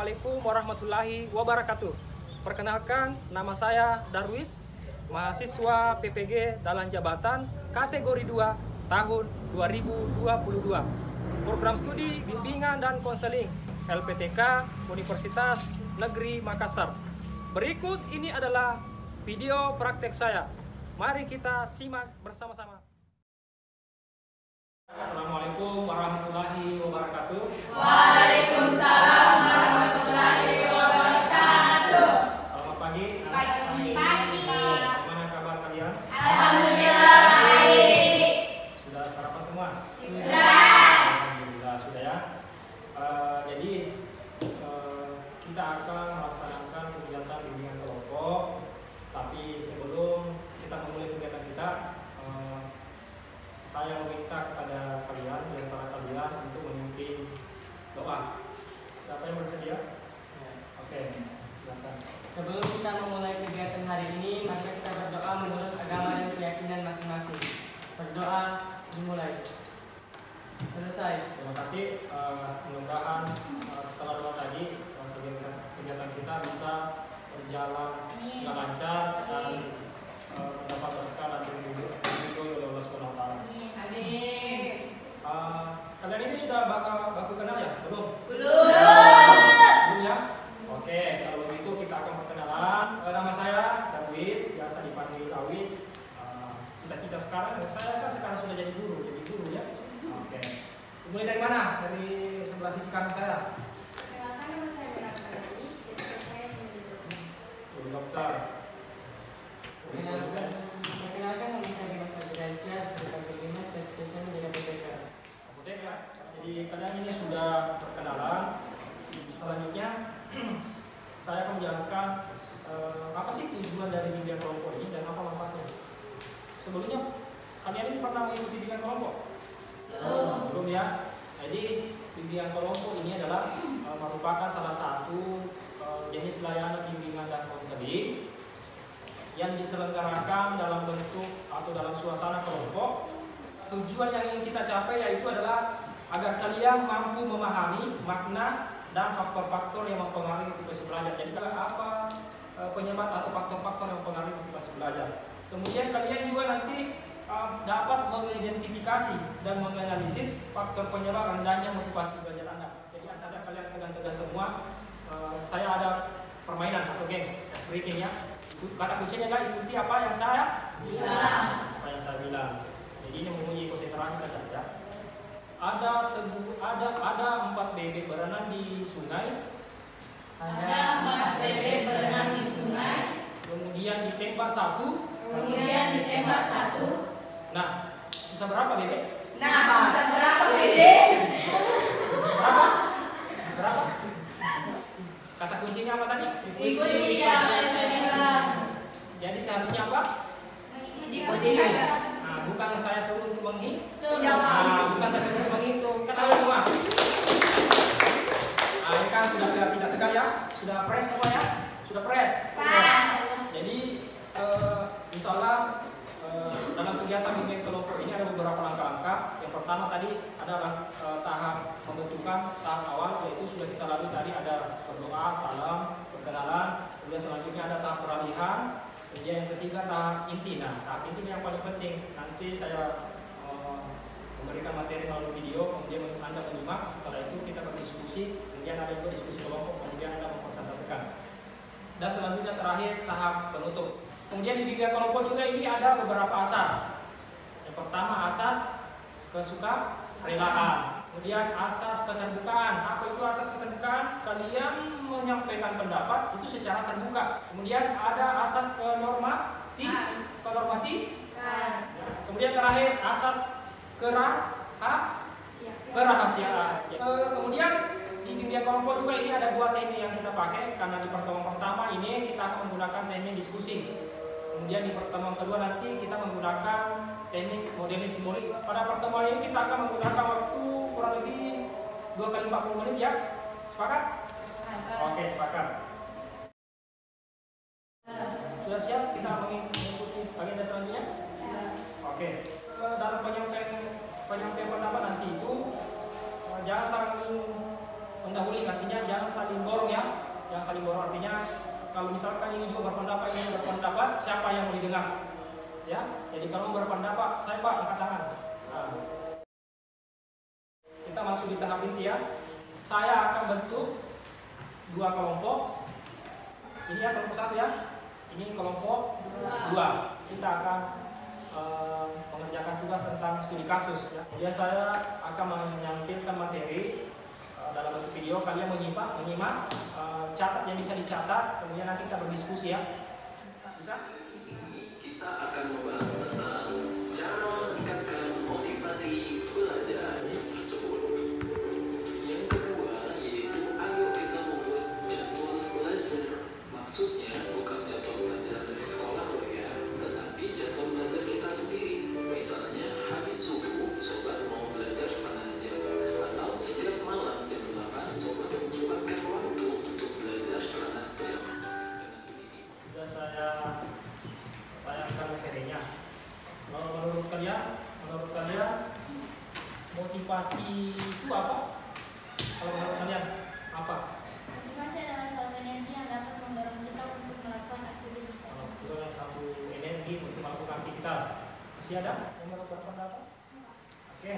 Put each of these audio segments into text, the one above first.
Assalamualaikum warahmatullahi wabarakatuh. Perkenalkan, nama saya Darwis, mahasiswa PPG dalam jabatan kategori 2 tahun 2022. Program studi bimbingan dan konseling LPTK Universitas Negeri Makassar. Berikut ini adalah video praktek saya. Mari kita simak bersama-sama. Assalamualaikum warahmatullahi wabarakatuh. Waalaikumsalam warahmatullahi wabarakatuh. Selamat pagi. Pagi. Bagaimana kabar kalian? Alhamdulillah baik. Sudah sarapan semua? Sudah. Alhamdulillah sudah ya. Jadi kita akan melaksanakan kegiatan bimbingan kelompok. Tapi sebelum kita memulai kegiatan kita, saya meminta kepada kalian, di antara kalian untuk memimpin doa. Siapa yang bersedia? Oke, silakan. Sebelum kita memulai kegiatan hari ini, mari kita berdoa menurut agama dan keyakinan masing-masing. Berdoa dimulai. Selesai. Terima kasih. Mudah-mudahan setelah doa tadi kegiatan kita bisa berjalan dengan lancar dan mendapat berkah dan diridhoi oleh Allah Subhanahu wa taala. Amin. Kalian ini sudah baku kenal ya? Belum? Belum. Belum ya? Oke, kalau begitu kita akan perkenalan. Nama saya Darwis, biasa dipanggil Awis. Cita-cita sekarang, saya kan sekarang sudah jadi guru ya. Oke. Mulai dari mana? Dari sebelah sisi kanan saya. Perkenalkan, nama saya Berarti. Saya Jadi dokter. Perkenalkan nama saya Dimas Abdiransyah, sebagai pengguna spesialisasi menjadi PPK. Apotek ya. Jadi kalian ini sudah perkenalan. Selanjutnya saya akan menjelaskan apa sih tujuan dari bimbingan kelompok ini dan apa manfaatnya. Sebelumnya kalian ini pernah mengikuti bimbingan kelompok? Belum ya. Jadi bimbingan kelompok ini adalah merupakan salah satu jenis layanan bimbingan dan konseling yang diselenggarakan dalam bentuk atau dalam suasana kelompok. Tujuan yang ingin kita capai yaitu adalah agar kalian mampu memahami makna dan faktor-faktor yang mempengaruhi motivasi belajar. Jadi apa penyebab atau faktor-faktor yang mempengaruhi motivasi belajar. Kemudian kalian juga nanti dapat mengidentifikasi dan menganalisis faktor penyebab rendahnya motivasi belajar Anda. Jadi saja kalian tegang-tegang semua. Saya ada permainan atau games breaking ya. Kata kuncinya adalah ikuti apa yang saya bilang. Jadi ini menguji konsentrasi saja ya. Ada 4 bebek berenang di sungai. Ada 4 bebek berenang di sungai. Kemudian ditembak satu. Nah, bisa berapa bebek? Bisa berapa bebek? Berapa? Kata kuncinya apa tadi? Ikuti apa yang saya bilang. Jadi seharusnya apa? Ikuti saja. Nah, bukan saya suruh untuk menghitung. Jangan. Bukan saya suruh untuk menghitung. Kan ada semua. Ini kan sudah tidak tegang ya? Sudah press semua ya? Sudah press. Jadi insya Allah dalam kegiatan bimbingan kelompok ini ada beberapa langkah-langkah. Yang pertama tadi adalah tahap pembentukan, tahap awal, yaitu sudah kita lalui tadi ada berdoa, salam, perkenalan. Kemudian selanjutnya ada tahap peralihan. Kemudian yang ketiga tahap inti. Nah, tahap inti yang paling penting. Nanti saya memberikan materi melalui video, kemudian Anda menyimak. Setelah itu kita berdiskusi, kemudian ada juga diskusi kelompok, kemudian Anda mempresentasikan. Dan selanjutnya terakhir tahap penutup. Kemudian di bimbingan kelompok juga ini ada beberapa asas. Yang pertama asas kesukarelaan. Kemudian asas keterbukaan. Apa itu asas keterbukaan? Kalian menyampaikan pendapat itu secara terbuka. Kemudian ada asas kenormatifan. Kemudian terakhir asas kerahasiaan. Kemudian di bimbingan kelompok juga ini ada 2 teknik yang kita pakai. Karena di pertemuan pertama ini kita akan menggunakan teknik diskusi. Kemudian di pertemuan kedua nanti kita menggunakan teknik modeling simbolik. Pada pertemuan ini kita akan menggunakan waktu kurang lebih 2 kali 40 menit ya. Sepakat? Oke, sepakat. Sudah siap kita mengikuti agenda selanjutnya? Oke. Dalam penyampaian pendapat nanti itu jangan saling mendahului artinya jangan saling borong ya. Jangan saling borong artinya kalau misalkan ini juga berpendapat, ini berpendapat, siapa yang mau didengar? Ya. Jadi kalau mau berpendapat, saya Pak angkat tangan. Nah. Kita masuk di tahap inti ya. Saya akan bentuk 2 kelompok. Ini ya kelompok 1 ya. Ini kelompok 2. Kita akan mengerjakan tugas tentang studi kasus ya. Kemudian saya akan menyampaikan materi dalam bentuk video. Kalian menyimak, catat yang bisa dicatat. Kemudian nanti kita berdiskusi ya. Bisa? Kita akan membahas tentang cara meningkatkan motivasi belajar tersebut. Yang kedua yaitu ayo kita membuat jadwal belajar. Maksudnya bukan jadwal belajar dari sekolah loh ya, tetapi jadwal belajar kita sendiri. Misalnya habis subuh sobat mau belajar setengah jam, atau setiap malam jam 8 sobat menyempatkan waktu untuk belajar setengah jam. Sudah saya akan materinya. Menurut kalian motivasi itu apa? Kalau menurut kalian apa? Motivasi adalah suatu energi yang dapat mendorong kita untuk melakukan aktivitas. Itu adalah satu energi untuk melakukan aktivitas. Masih ada yang mau berpendapat? Oke.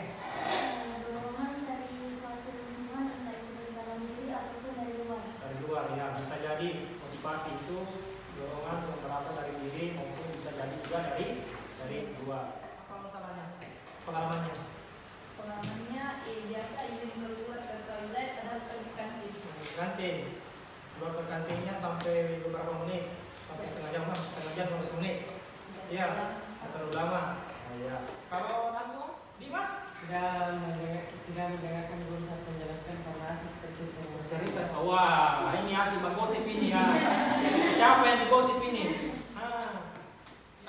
Dorongan dari suatu lingkungan, entah itu dari dalam diri ataupun dari luar. Dari luar ya, bisa jadi motivasi itu dorongan yang berasal dari diri maupun bisa jadi juga dari luar. Apa masalahnya? Pengalamannya? Pengalamannya biasa ingin keluar ke toilet atau ke kantin. Kantin. Keluar ke kantinnya sampai beberapa menit, sampai setengah jam, 15 menit. Iya, terlalu lama. Iya. Kalau Naswa, Dimas? Tidak mendengarkan guru saat menjelaskan karena asik tercerita. Cerita. Wah, ini asik menggosip ini ya. Siapa yang digosip ini?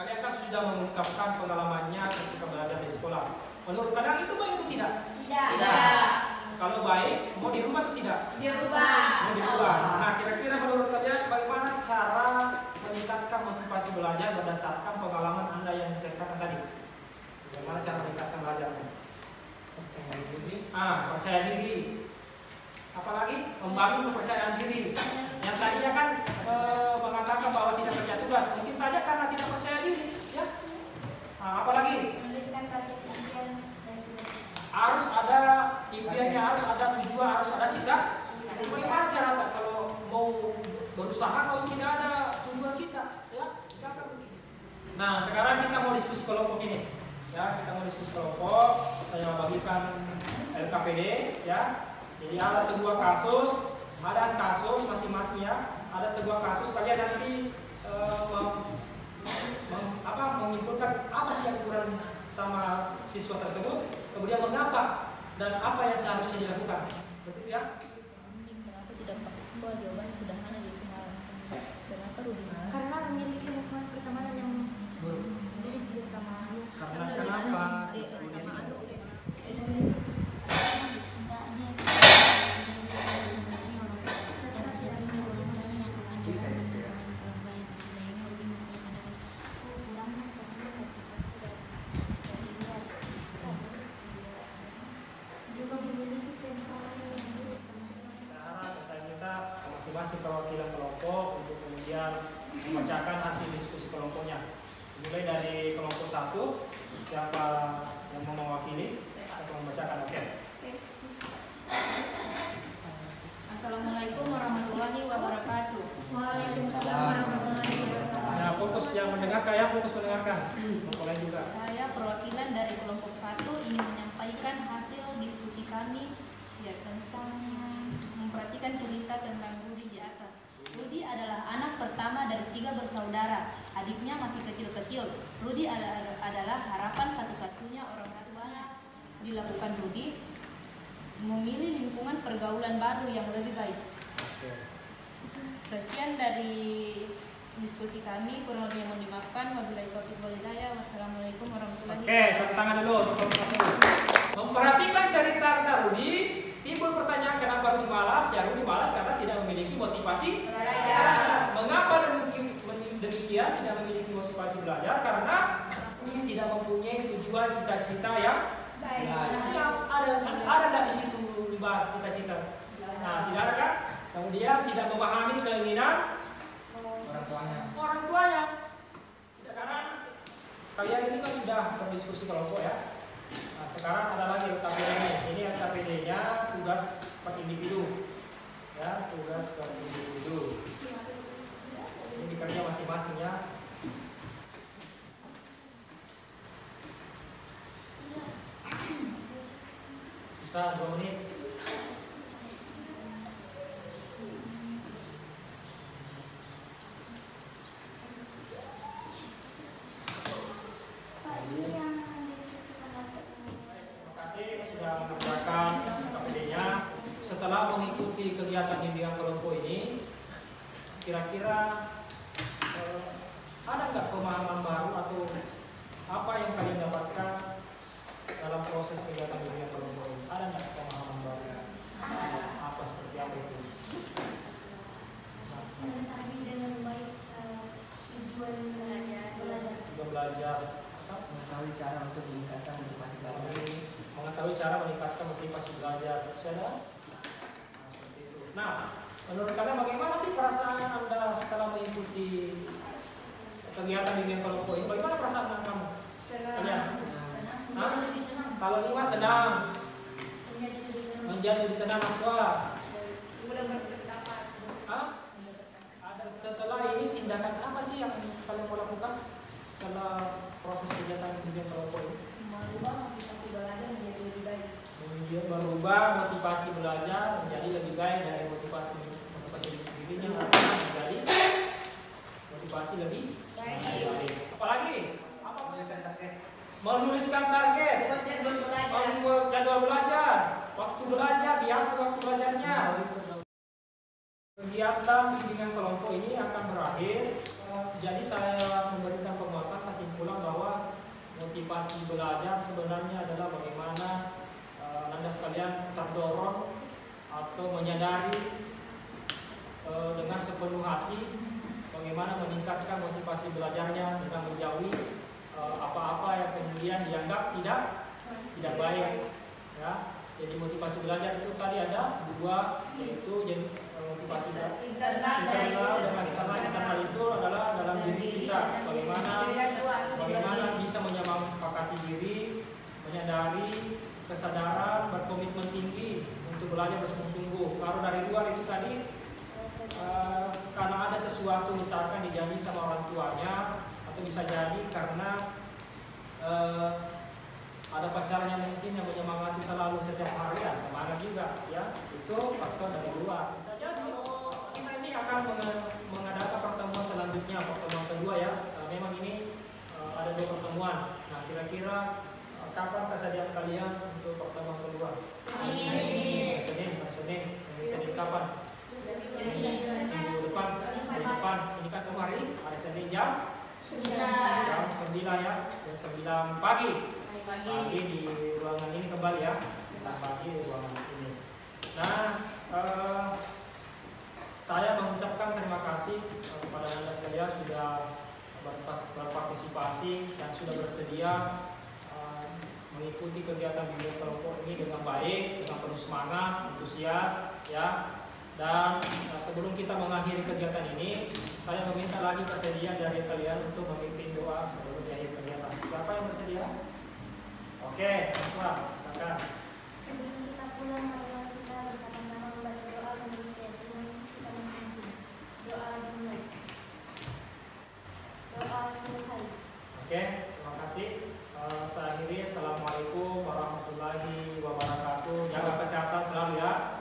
Kalian kan sudah mengungkapkan pengalamannya ketika belajar di sekolah. Menurut kalian itu baik atau tidak? Tidak. Kalau baik, mau dirubah atau tidak? Dirubah. Mau dirubah. Nah, kira-kira menurut kalian bagaimana cara meningkatkan motivasi belajar berdasarkan pengalaman Anda yang diceritakan tadi? Bagaimana cara meningkatkan belajarnya? Percaya diri. Apalagi membangun kepercayaan diri. Yang tadinya kan mengatakan bahwa tidak kerja tugas, mungkin saja karena tidak percaya diri, ya. Apalagi Menuliskan target impian dan cita-cita. harus ada impiannya, harus ada tujuan, harus ada cita. Bagaimana cara Pak kalau mau berusaha kalau tidak ada tujuan kita, ya? Misalkan. Nah, sekarang kita mau diskusi kelompok ini. Ya, kita mau diskusi kelompok. Saya bagikan LKPD, ya. Jadi ada sebuah kasus, ada kasus masing-masing ya. Ada sebuah kasus kalian nanti menyimpulkan apa sih yang kurang sama siswa tersebut, kemudian mengapa dan apa yang seharusnya dilakukan. Betul ya? Kenapa tidak masuk sebuah jawaban sederhana jadi malas? Kenapa Rudi malas? Karena memiliki lingkungan pertemanan yang Jadi dia sama Anu. Karena kenapa? Sama Anu. Masing-masing perwakilan kelompok untuk kemudian membacakan hasil diskusi kelompoknya. Mulai dari kelompok 1, siapa yang mau mewakili? Siapa membacakan? Oke. Assalamualaikum warahmatullahi wabarakatuh. Waalaikumsalam warahmatullahi wabarakatuh. Nah, fokus yang mendengarkan ya, fokus mendengarkan. Boleh juga. Saya perwakilan dari kelompok 1 ingin menyampaikan hasil diskusi kami ya tentang memperhatikan cerita tentang Rudi di atas. Rudi adalah anak pertama dari 3 bersaudara. Adiknya masih kecil-kecil. Rudi adalah harapan satu-satunya orang tuanya. Dilakukan Rudi memilih lingkungan pergaulan baru yang lebih baik. Sekian dari diskusi kami, kurang lebihnya mohon dimaafkan. Wabillahi taufiq wal hidayah. Wassalamualaikum warahmatullahi Oke, tepuk tangan dulu untuk kelompok 1. Memperhatikan cerita tentang Rudi, timbul pertanyaan kenapa Rudi malas? Ya, Rudi malas karena tidak memiliki motivasi belajar. Mengapa demikian tidak memiliki motivasi belajar? Karena Rudi tidak mempunyai tujuan cita-cita yang baik. Ada di situ dibahas cita-cita. Nah, tidak ada kan? kemudian tidak memahami keinginan orang tuanya. Sekarang kalian ini kan sudah berdiskusi kelompok ya. Nah, sekarang ada lagi LKPD-nya. Ini LKPD-nya tugas per individu. Ya, tugas per individu. Ini dikerja masing-masing ya. Sisa 2 menit. Setelah mengikuti kegiatan bimbingan kelompok ini, kira-kira ada nggak pemahaman baru atau apa yang kalian dapatkan dalam proses kegiatan bimbingan kelompok ini? Ada nggak pemahaman baru? Apa seperti apa itu? Mengetahui dengan baik tujuan belajar. Mengetahui cara untuk meningkatkan motivasi belajar. Mengetahui cara meningkatkan motivasi belajar. Sudah? Nah, menurut kalian bagaimana sih perasaan Anda setelah mengikuti kegiatan bimbingan kelompok ini? Bagaimana perasaan kamu? Kalian? Kalau 5 senang, menjadi lebih tenang Aswa. Ada setelah ini tindakan apa sih yang kalian mau lakukan setelah proses kegiatan bimbingan kelompok ini? Merubah motivasi belajar menjadi lebih baik. Merubah motivasi belajar menjadi lebih baik dari motivasi dirinya menjadi motivasi lebih baik. Apalagi? Apa? Menuliskan target. Membuat jadwal belajar. Waktu belajar, diatur waktu belajarnya. Kegiatan bimbingan kelompok ini akan berakhir. Jadi saya memberikan penguatan kesimpulan bahwa motivasi belajar sebenarnya adalah bagaimana Anda sekalian terdorong atau menyadari dengan sepenuh hati bagaimana meningkatkan motivasi belajarnya dengan menjauhi apa-apa yang kemudian dianggap tidak baik ya. Jadi motivasi belajar itu tadi ada 2, yaitu jadi motivasi internal dan eksternal. Internal itu adalah dalam diri kita, bagaimana bisa menyepakati diri, menyadari kesadaran, berkomitmen tinggi untuk belajar bersungguh-sungguh. Kalau dari luar itu tadi karena ada sesuatu misalkan dijanji sama orang tuanya, atau bisa jadi karena ada pacarnya mungkin yang menyemangati selalu setiap hari, ya semangat juga ya. Itu faktor dari luar. Bisa jadi kita ini akan mengadakan pertemuan selanjutnya, pertemuan kedua ya. Memang ini ada 2 pertemuan. Nah, kira-kira kapan kesediaan kalian untuk pertemuan kedua? Senin kapan? Minggu depan. Ini kan semua hari Senin jam 9 ya, jam 9 pagi. Pagi di ruangan ini kembali ya, setelah pagi di ruangan ini. Nah, saya mengucapkan terima kasih kepada Anda sekalian sudah berpartisipasi dan sudah bersedia mengikuti kegiatan bimbingan kelompok ini dengan baik, dengan penuh semangat, antusias ya. Dan sebelum kita mengakhiri kegiatan ini, saya meminta lagi kesediaan dari kalian untuk memimpin doa sebelum diakhiri kegiatan. Siapa yang bersedia? Oke, silakan. Sebelum kita pulang, marilah kita bersama-sama membaca doa menurut keyakinan kita masing-masing. Doa dimulai. Doa selesai. Oke, terima kasih. Saya akhiri. Assalamualaikum warahmatullahi wabarakatuh. Jaga kesehatan selalu ya.